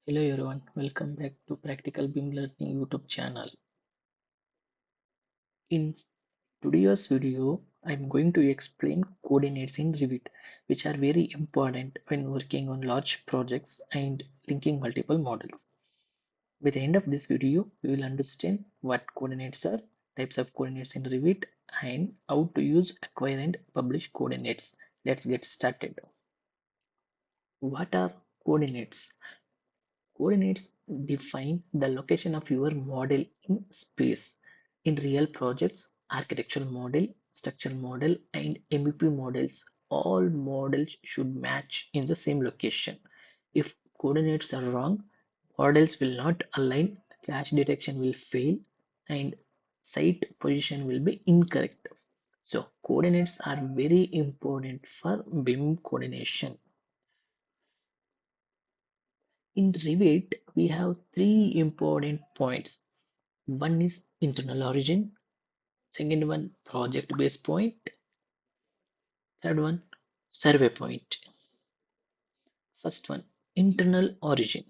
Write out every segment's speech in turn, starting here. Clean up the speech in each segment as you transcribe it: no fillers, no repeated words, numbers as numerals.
Hello everyone, welcome back to Practical BIM Learning YouTube channel. In today's video, I'm going to explain coordinates in Revit, which are very important when working on large projects and linking multiple models. By the end of this video, we will understand what coordinates are, types of coordinates in Revit, and how to use acquire and publish coordinates. Let's get started. What are coordinates? Coordinates define the location of your model in space. In real projects, architectural model, structural model, and MEP models, all models should match in the same location. If coordinates are wrong, models will not align, clash detection will fail, and site position will be incorrect. So, coordinates are very important for BIM coordination. In Revit, we have three important points. One is internal origin, second one project base point, third one survey point. First one, internal origin.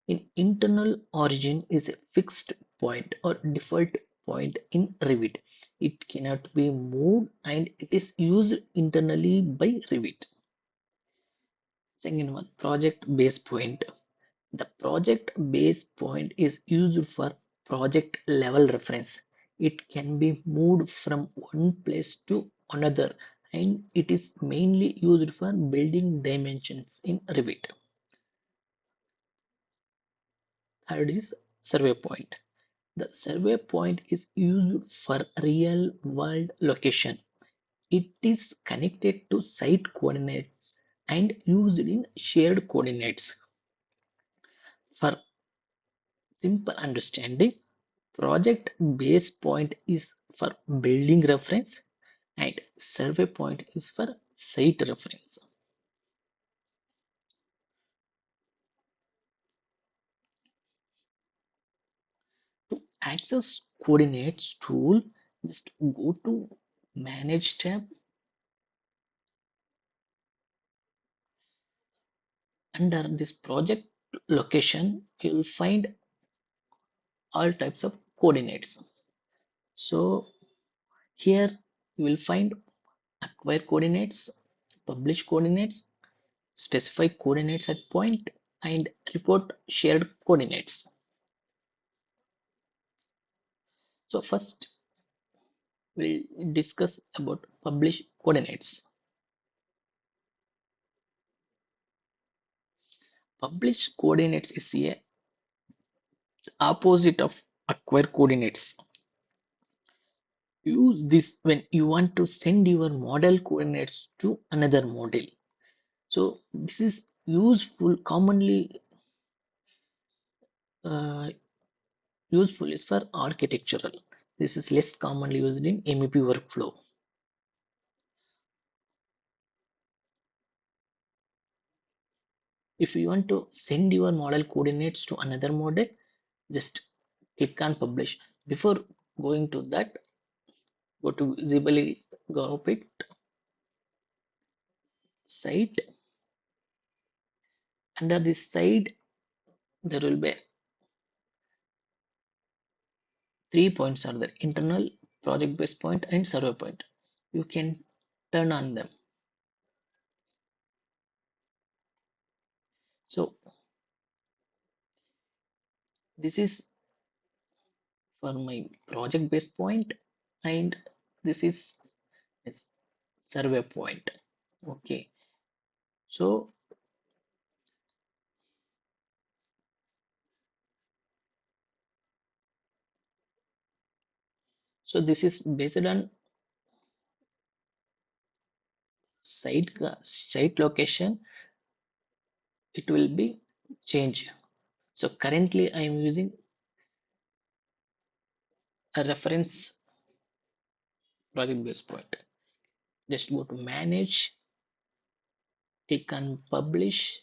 In internal origin is a fixed point or default point in Revit. It cannot be moved and it is used internally by Revit. Second one, project base point. The project base point is used for project level reference. It can be moved from one place to another and it is mainly used for building dimensions in Revit. Third is survey point. The survey point is used for real world location. It is connected to site coordinates and used in shared coordinates. For simple understanding, project base point is for building reference and survey point is for site reference. To access coordinates tool, just go to manage tab. Under this project location, you will find all types of coordinates. So here you will find acquire coordinates, publish coordinates, specify coordinates at point, and report shared coordinates. So first we'll discuss about publish coordinates. Publish coordinates is a opposite of acquire coordinates. Use this when you want to send your model coordinates to another model. So this is useful, commonly uh, useful is for architectural. This is less commonly used in MEP workflow. If you want to send your model coordinates to another model, just click on publish. Before going to that, go to visibility group site. Under this site, there will be 3 points are there: internal, project base point, and survey point. You can turn on them. So this is for my project base point, and this is a survey point. Okay, so this is based on site location. It will be changed. So currently I am using a reference project base point. Just go to manage, click on publish,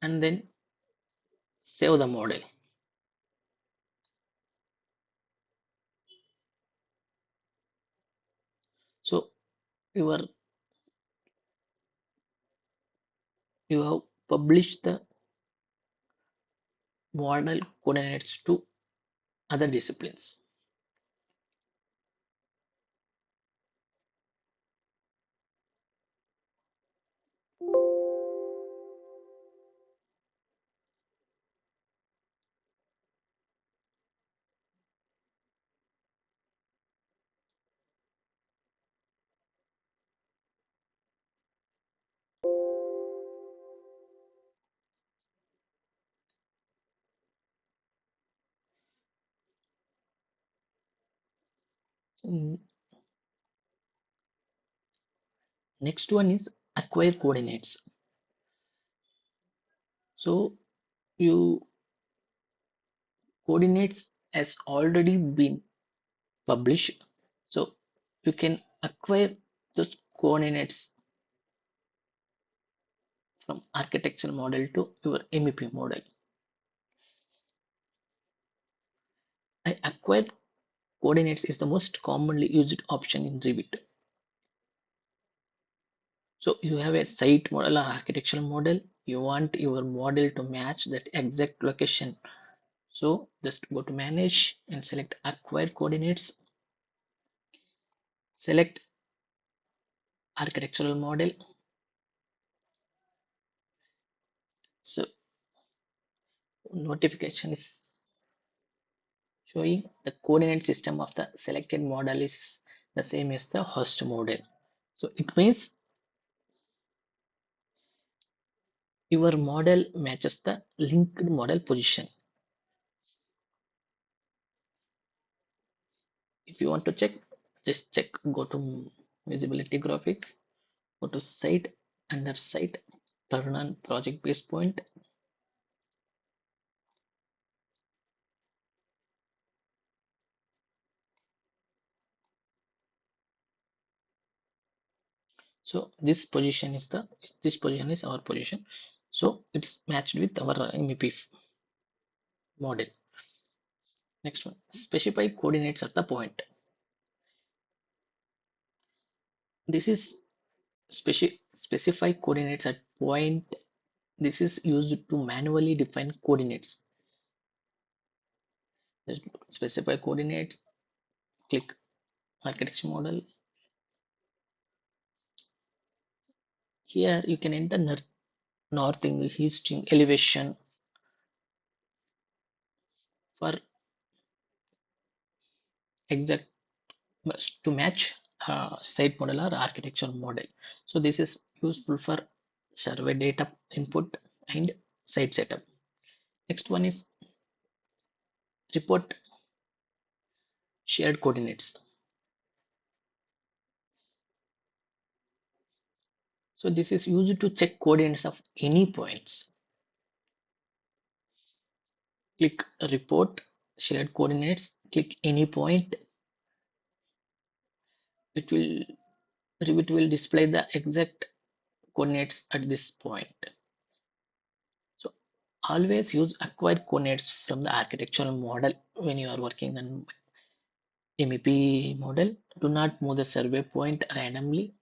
and then save the model. So you are you have published the model coordinates to other disciplines. Mm, Next one is acquire coordinates. So you coordinates has already been published. So you can acquire those coordinates from architecture model to your MEP model. I acquire coordinates is the most commonly used option in Revit. So you have a site model or architectural model. You want your model to match that exact location. So just go to manage and select acquire coordinates. Select architectural model. So notification is showing the coordinate system of the selected model is the same as the host model. So it means your model matches the linked model position. If you want to check, just check, go to visibility graphics, go to site, under site, turn on project base point. So this position is our position. So it's matched with our MEP model. Next one, specify coordinates at the point. This is specify coordinates at point. This is used to manually define coordinates. Just specify coordinates, click architecture model. Here you can enter northing, easting, elevation for exact to match site model or architecture model. So this is useful for survey data input and site setup. Next one is report shared coordinates. So this is used to check coordinates of any points. Click report shared coordinates, click any point. It will display the exact coordinates at this point. So always use acquired coordinates from the architectural model when you are working on MEP model. Do not move the survey point randomly.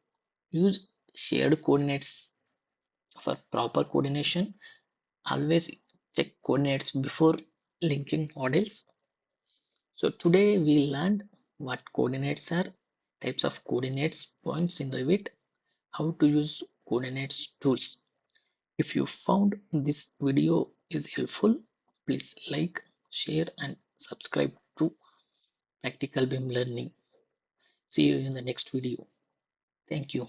Use shared coordinates for proper coordination. Always check coordinates before linking models. So today we learned what coordinates are, types of coordinates points in Revit, how to use coordinates tools. If you found this video is helpful, please like, share and subscribe to Practical BIM Learning. See you in the next video. Thank you.